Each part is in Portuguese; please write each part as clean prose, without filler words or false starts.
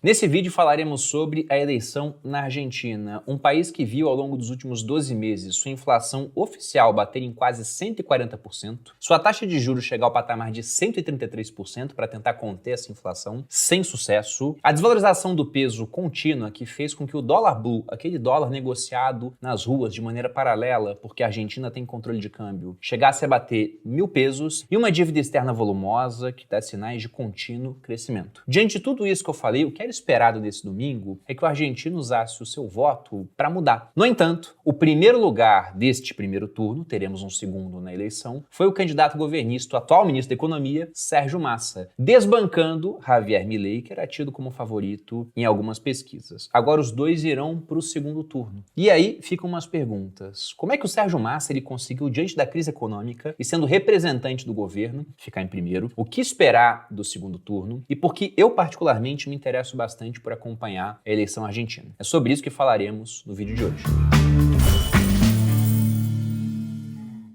Nesse vídeo falaremos sobre a eleição na Argentina, um país que viu ao longo dos últimos 12 meses sua inflação oficial bater em quase 140%, sua taxa de juros chegar ao patamar de 133% para tentar conter essa inflação, sem sucesso, a desvalorização do peso contínua que fez com que o dólar blue, aquele dólar negociado nas ruas de maneira paralela, porque a Argentina tem controle de câmbio, chegasse a bater 1.000 pesos e uma dívida externa volumosa que dá sinais de contínuo crescimento. Diante de tudo isso que eu falei, o que era esperado nesse domingo é que o argentino usasse o seu voto para mudar. No entanto, o primeiro lugar deste primeiro turno, teremos um segundo na eleição, foi o candidato governista, o atual ministro da Economia, Sérgio Massa, desbancando Javier Milei, que era tido como favorito em algumas pesquisas. Agora os dois irão para o segundo turno. E aí ficam umas perguntas. Como é que o Sérgio Massa ele conseguiu, diante da crise econômica e sendo representante do governo, ficar em primeiro? O que esperar do segundo turno? E por que eu particularmente me interesso bastante por acompanhar a eleição argentina. É sobre isso que falaremos no vídeo de hoje.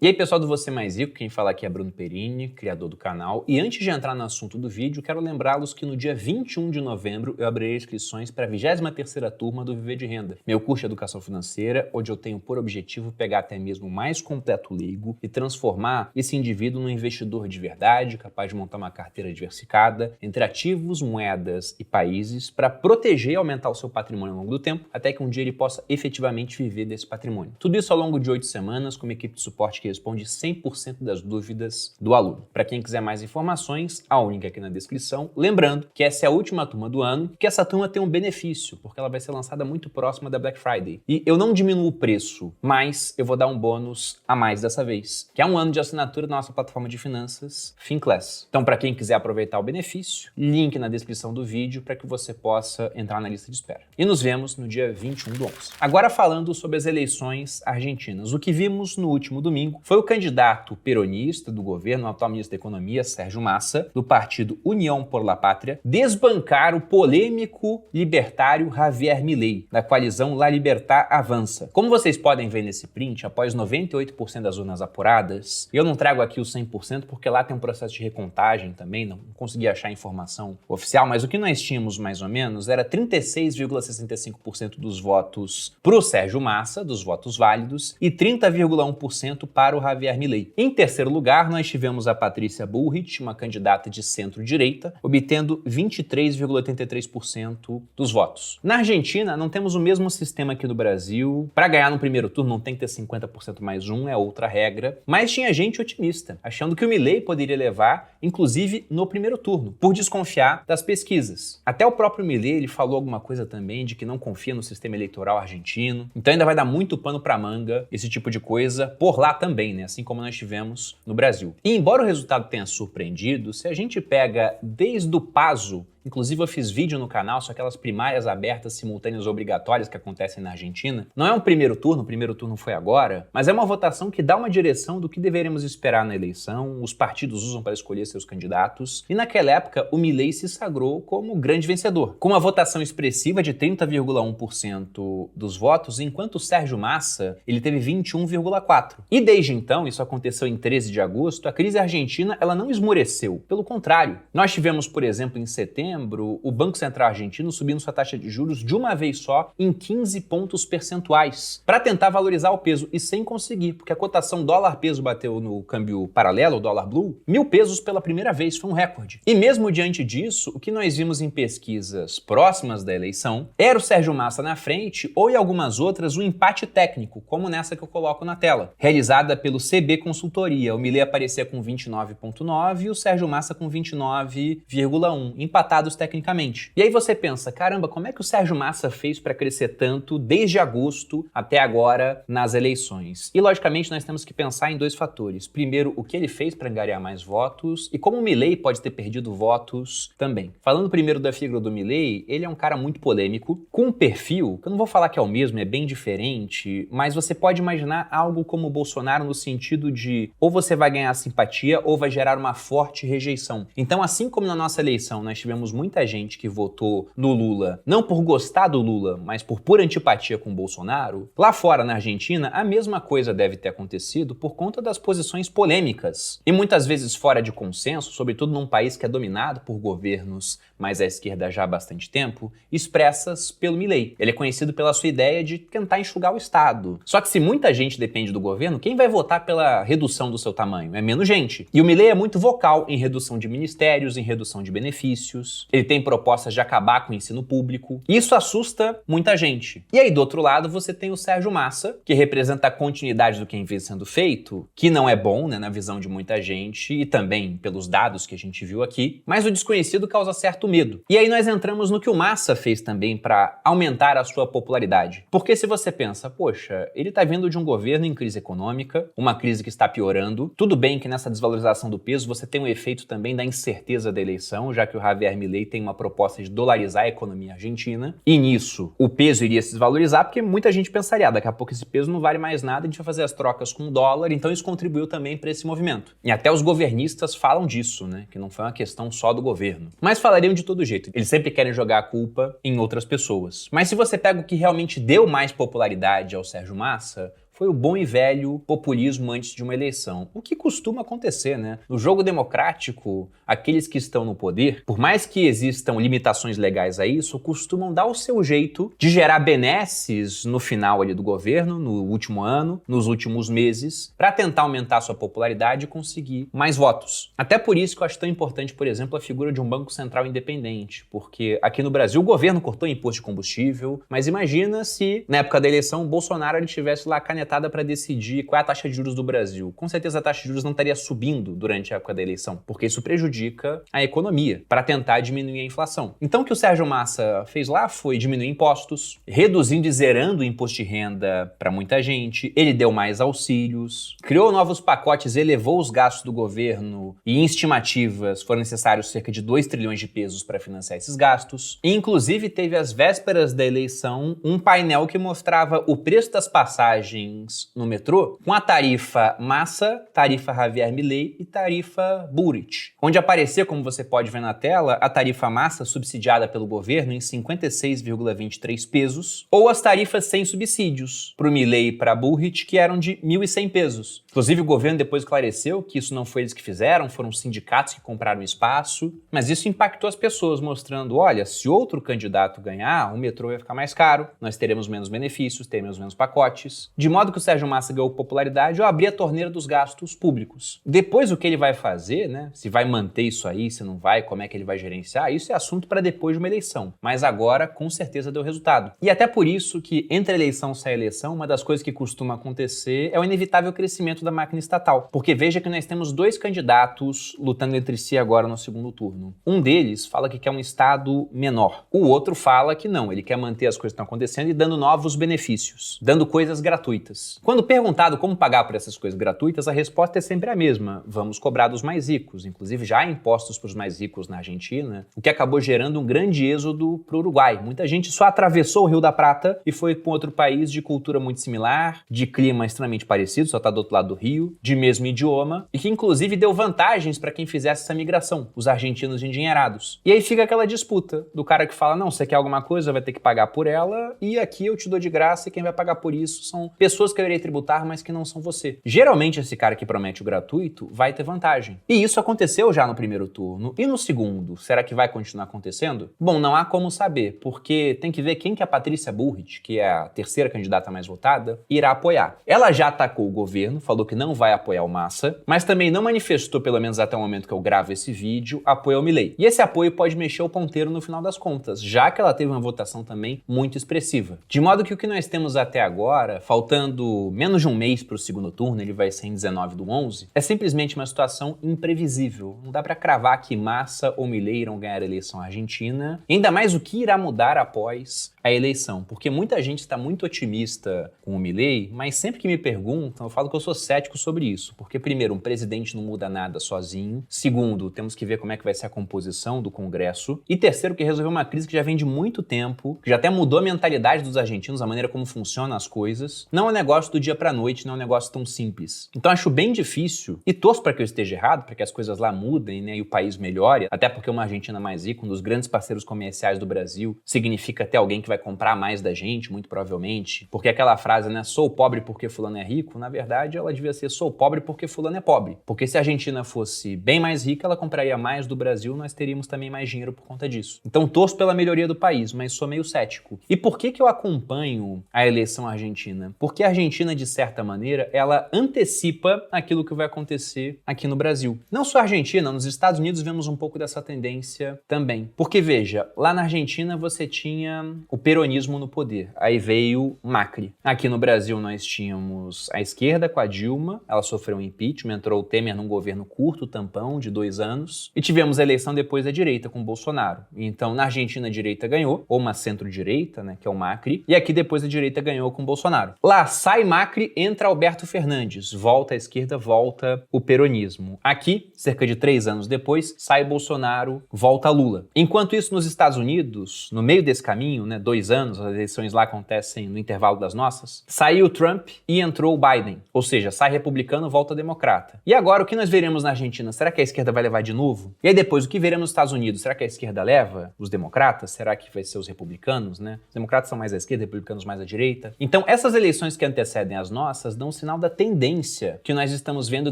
E aí, pessoal do Você Mais Rico, quem fala aqui é Bruno Perini, criador do canal. E antes de entrar no assunto do vídeo, quero lembrá-los que no dia 21 de novembro eu abrirei inscrições para a 23ª turma do Viver de Renda, meu curso de educação financeira, onde eu tenho por objetivo pegar até mesmo o mais completo leigo e transformar esse indivíduo num investidor de verdade, capaz de montar uma carteira diversificada entre ativos, moedas e países para proteger e aumentar o seu patrimônio ao longo do tempo, até que um dia ele possa efetivamente viver desse patrimônio. Tudo isso ao longo de 8 semanas, com uma equipe de suporte que responde 100% das dúvidas do aluno. Para quem quiser mais informações, há um link aqui na descrição. Lembrando que essa é a última turma do ano, que essa turma tem um benefício, porque ela vai ser lançada muito próxima da Black Friday. E eu não diminuo o preço, mas eu vou dar um bônus a mais dessa vez, que é um ano de assinatura da nossa plataforma de finanças, Finclass. Então, para quem quiser aproveitar o benefício, link na descrição do vídeo para que você possa entrar na lista de espera. E nos vemos no dia 21 do 11. Agora falando sobre as eleições argentinas. O que vimos no último domingo foi o candidato peronista do governo, o atual ministro da Economia, Sérgio Massa, do partido União por la Pátria, desbancar o polêmico libertário Javier Milei, da coalizão La Libertad Avança. Como vocês podem ver nesse print, após 98% das urnas apuradas, eu não trago aqui os 100% porque lá tem um processo de recontagem também, não consegui achar informação oficial, mas o que nós tínhamos mais ou menos era 36,65% dos votos para o Sérgio Massa, dos votos válidos, e 30,1% para o Javier Milei. Em terceiro lugar, nós tivemos a Patrícia Bullrich, uma candidata de centro-direita, obtendo 23,83% dos votos. Na Argentina, não temos o mesmo sistema aqui no Brasil. Para ganhar no primeiro turno, não tem que ter 50% mais um, é outra regra. Mas tinha gente otimista, achando que o Milei poderia levar, inclusive no primeiro turno, por desconfiar das pesquisas. Até o próprio Milei, ele falou alguma coisa também de que não confia no sistema eleitoral argentino. Então ainda vai dar muito pano para manga esse tipo de coisa por lá também, né? Assim como nós tivemos no Brasil. E embora o resultado tenha surpreendido, se a gente pega desde o PASO, inclusive eu fiz vídeo no canal sobre aquelas primárias abertas simultâneas obrigatórias que acontecem na Argentina. Não é um primeiro turno, o primeiro turno foi agora, mas é uma votação que dá uma direção do que deveremos esperar na eleição, os partidos usam para escolher seus candidatos, e naquela época o Milei se sagrou como grande vencedor, com uma votação expressiva de 30,1% dos votos, enquanto o Sérgio Massa ele teve 21,4%. E desde então, isso aconteceu em 13 de agosto, a crise argentina ela não esmoreceu, pelo contrário. Nós tivemos, por exemplo, em setembro, o Banco Central argentino subindo sua taxa de juros de uma vez só em 15 pontos percentuais para tentar valorizar o peso e sem conseguir, porque a cotação dólar-peso bateu no câmbio paralelo, o dólar blue, 1.000 pesos pela primeira vez, foi um recorde. E mesmo diante disso, o que nós vimos em pesquisas próximas da eleição era o Sérgio Massa na frente ou em algumas outras um empate técnico, como nessa que eu coloco na tela, realizada pelo CB Consultoria. O Milei aparecia com 29,9% e o Sérgio Massa com 29,1%, empatados tecnicamente. E aí você pensa, caramba, como é que o Sérgio Massa fez para crescer tanto desde agosto até agora nas eleições? E logicamente nós temos que pensar em dois fatores. Primeiro, o que ele fez para angariar mais votos e como o Milei pode ter perdido votos também. Falando primeiro da figura do Milei, ele é um cara muito polêmico, com um perfil, que eu não vou falar que é o mesmo, é bem diferente, mas você pode imaginar algo como o Bolsonaro no sentido de ou você vai ganhar simpatia ou vai gerar uma forte rejeição. Então, assim como na nossa eleição nós tivemos temos muita gente que votou no Lula não por gostar do Lula, mas por pura antipatia com o Bolsonaro, lá fora na Argentina a mesma coisa deve ter acontecido por conta das posições polêmicas e muitas vezes fora de consenso, sobretudo num país que é dominado por governos mais à esquerda já há bastante tempo, expressas pelo Milei. Ele é conhecido pela sua ideia de tentar enxugar o Estado. Só que se muita gente depende do governo, quem vai votar pela redução do seu tamanho? É menos gente. E o Milei é muito vocal em redução de ministérios, em redução de benefícios. Ele tem propostas de acabar com o ensino público. Isso assusta muita gente. E aí, do outro lado, você tem o Sérgio Massa, que representa a continuidade do que vem sendo feito, que não é bom, né, na visão de muita gente e também pelos dados que a gente viu aqui, mas o desconhecido causa certo medo. E aí nós entramos no que o Massa fez também para aumentar a sua popularidade. Porque se você pensa, poxa, ele tá vindo de um governo em crise econômica, uma crise que está piorando, tudo bem que nessa desvalorização do peso você tem um efeito também da incerteza da eleição, já que o Javier Milei tem uma proposta de dolarizar a economia argentina, e nisso o peso iria se desvalorizar porque muita gente pensaria, daqui a pouco esse peso não vale mais nada, a gente vai fazer as trocas com o dólar, então isso contribuiu também para esse movimento. E até os governistas falam disso, né, que não foi uma questão só do governo. Mas falariam de todo jeito, eles sempre querem jogar a culpa em outras pessoas. Mas se você pega o que realmente deu mais popularidade ao Sérgio Massa, foi o bom e velho populismo antes de uma eleição. O que costuma acontecer, né? No jogo democrático, aqueles que estão no poder, por mais que existam limitações legais a isso, costumam dar o seu jeito de gerar benesses no final ali do governo, no último ano, nos últimos meses, para tentar aumentar sua popularidade e conseguir mais votos. Até por isso que eu acho tão importante, por exemplo, a figura de um Banco Central independente, porque aqui no Brasil o governo cortou imposto de combustível, mas imagina se na época da eleição o Bolsonaro ele tivesse lá canetado para decidir qual é a taxa de juros do Brasil. Com certeza a taxa de juros não estaria subindo durante a época da eleição, porque isso prejudica a economia, para tentar diminuir a inflação. Então o que o Sérgio Massa fez lá foi diminuir impostos, reduzindo e zerando o imposto de renda para muita gente, ele deu mais auxílios, criou novos pacotes, elevou os gastos do governo e em estimativas foram necessários cerca de 2 trilhões de pesos para financiar esses gastos. E, inclusive teve às vésperas da eleição um painel que mostrava o preço das passagens no metrô com a tarifa Massa, tarifa Javier Milei e tarifa Burrit, onde aparecia, como você pode ver na tela, a tarifa Massa subsidiada pelo governo em 56,23 pesos ou as tarifas sem subsídios para o Milei e para a Burrit, que eram de 1.100 pesos. Inclusive o governo depois esclareceu que isso não foi eles que fizeram, foram os sindicatos que compraram espaço, mas isso impactou as pessoas, mostrando, olha, se outro candidato ganhar, o metrô vai ficar mais caro, nós teremos menos benefícios, teremos menos pacotes, de modo que o Sérgio Massa ganhou popularidade, eu abri a torneira dos gastos públicos. Depois o que ele vai fazer, né? Se vai manter isso aí, se não vai, como é que ele vai gerenciar, isso é assunto para depois de uma eleição. Mas agora, com certeza, deu resultado. E até por isso que entre eleição e sai eleição, uma das coisas que costuma acontecer é o inevitável crescimento da máquina estatal. Porque veja que nós temos 2 candidatos lutando entre si agora no segundo turno. Um deles fala que quer um estado menor. O outro fala que não, ele quer manter as coisas que estão acontecendo e dando novos benefícios, dando coisas gratuitas. Quando perguntado como pagar por essas coisas gratuitas, a resposta é sempre a mesma. Vamos cobrar dos mais ricos. Inclusive, já há impostos para os mais ricos na Argentina, o que acabou gerando um grande êxodo para o Uruguai. Muita gente só atravessou o Rio da Prata e foi para outro país de cultura muito similar, de clima extremamente parecido, só está do outro lado do rio, de mesmo idioma, e que inclusive deu vantagens para quem fizesse essa migração, os argentinos endinheirados. E aí fica aquela disputa do cara que fala, não, você quer alguma coisa, vai ter que pagar por ela, e aqui eu te dou de graça e quem vai pagar por isso são pessoas que eu irei tributar, mas que não são você. Geralmente esse cara que promete o gratuito vai ter vantagem. E isso aconteceu já no primeiro turno. E no segundo, será que vai continuar acontecendo? Bom, não há como saber, porque tem que ver quem que a Patrícia Burrit, que é a terceira candidata mais votada, irá apoiar. Ela já atacou o governo, falou que não vai apoiar o Massa, mas também não manifestou, pelo menos até o momento que eu gravo esse vídeo, apoio ao Milei. E esse apoio pode mexer o ponteiro no final das contas, já que ela teve uma votação também muito expressiva. De modo que o que nós temos até agora, faltando menos de um mês para o segundo turno, ele vai ser em 19/11, é simplesmente uma situação imprevisível. Não dá para cravar que Massa ou Milei irão ganhar a eleição argentina, ainda mais o que irá mudar após a eleição, porque muita gente está muito otimista com o Milei, mas sempre que me perguntam, eu falo que eu sou cético sobre isso, porque primeiro, um presidente não muda nada sozinho, segundo, temos que ver como é que vai ser a composição do Congresso, e terceiro, que resolveu uma crise que já vem de muito tempo, que já até mudou a mentalidade dos argentinos, a maneira como funcionam as coisas. Não é um negócio do dia pra noite, não é um negócio tão simples. Então acho bem difícil, e torço para que eu esteja errado, para que as coisas lá mudem, né, e o país melhore, até porque uma Argentina mais rica, um dos grandes parceiros comerciais do Brasil, significa ter alguém que vai comprar mais da gente, muito provavelmente, porque aquela frase, né, sou pobre porque fulano é rico, na verdade ela devia ser sou pobre porque fulano é pobre. Porque se a Argentina fosse bem mais rica, ela compraria mais do Brasil, nós teríamos também mais dinheiro por conta disso. Então torço pela melhoria do país, mas sou meio cético. E por que eu acompanho a eleição argentina? Porque a Argentina, de certa maneira, ela antecipa aquilo que vai acontecer aqui no Brasil. Não só a Argentina, nos Estados Unidos vemos um pouco dessa tendência também. Porque veja, lá na Argentina você tinha o peronismo no poder, aí veio Macri. Aqui no Brasil nós tínhamos a esquerda com a Dilma, ela sofreu um impeachment, entrou o Temer num governo curto, tampão, de 2 anos, e tivemos a eleição depois da direita, com Bolsonaro. Então, na Argentina, a direita ganhou, ou uma centro-direita, né, que é o Macri, e aqui depois a direita ganhou com Bolsonaro. Lá sai Macri, entra Alberto Fernandes, volta a esquerda, volta o peronismo. Aqui, cerca de 3 anos depois, sai Bolsonaro, volta Lula. Enquanto isso, nos Estados Unidos, no meio desse caminho, né, 2 anos, as eleições lá acontecem no intervalo das nossas, saiu o Trump e entrou o Biden. Ou seja, sai republicano, volta democrata. E agora, o que nós veremos na Argentina? Será que a esquerda vai levar de novo? E aí depois, o que veremos nos Estados Unidos? Será que a esquerda leva os democratas? Será que vai ser os republicanos, né? Os democratas são mais à esquerda, republicanos mais à direita. Então, essas eleições que antecedem as nossas dão um sinal da tendência que nós estamos vendo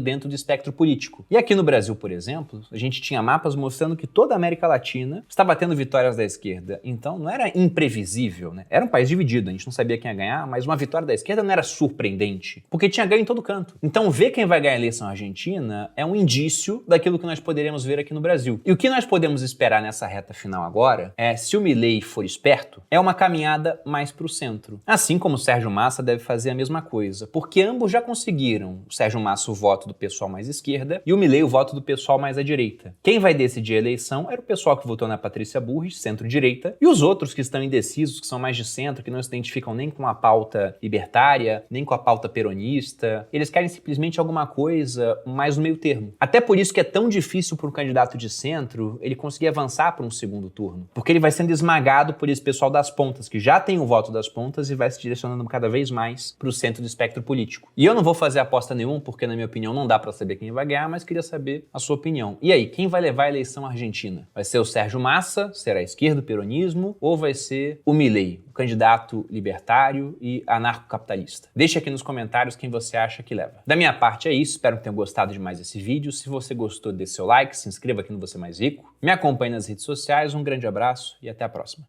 dentro do espectro político. E aqui no Brasil, por exemplo, a gente tinha mapas mostrando que toda a América Latina estava tendo vitórias da esquerda. Então, não era imprevisível, né? Era um país dividido, a gente não sabia quem ia ganhar, mas uma vitória da esquerda não era surpreendente, porque tinha ganho em todo canto. Então, ver quem vai ganhar a eleição argentina é um indício daquilo que nós poderíamos ver aqui no Brasil. E o que nós podemos esperar nessa reta final agora é, se o Milei for esperto, é uma caminhada mais para o centro. Assim como o Sérgio Massa deve fazer a mesma coisa, porque ambos já conseguiram, o Sérgio Massa o voto do pessoal mais esquerda e o Milei o voto do pessoal mais à direita. Quem vai decidir a eleição era o pessoal que votou na Patrícia Bullrich, centro-direita, e os outros que estão indecisos, que são mais de centro, que não se identificam nem com a pauta libertária, nem com a pauta peronista. Eles querem simplesmente alguma coisa mais no meio termo. Até por isso que é tão difícil para um candidato de centro ele conseguir avançar para um segundo turno, porque ele vai sendo esmagado por esse pessoal das pontas, que já tem o voto das pontas e vai se direcionando cada vez mais para o centro do espectro político. E eu não vou fazer aposta nenhuma, porque na minha opinião não dá para saber quem vai ganhar, mas queria saber a sua opinião. E aí, quem vai levar a eleição argentina? Vai ser o Sérgio Massa, será a esquerda, o peronismo, ou vai ser o Milei, o candidato libertário e anarcocapitalista? Deixa aqui nos comentários quem você acha que leva. Da minha parte é isso, espero que tenham gostado de mais esse vídeo. Se você gostou, dê seu like, se inscreva aqui no Você Mais Rico, me acompanhe nas redes sociais, um grande abraço e até a próxima.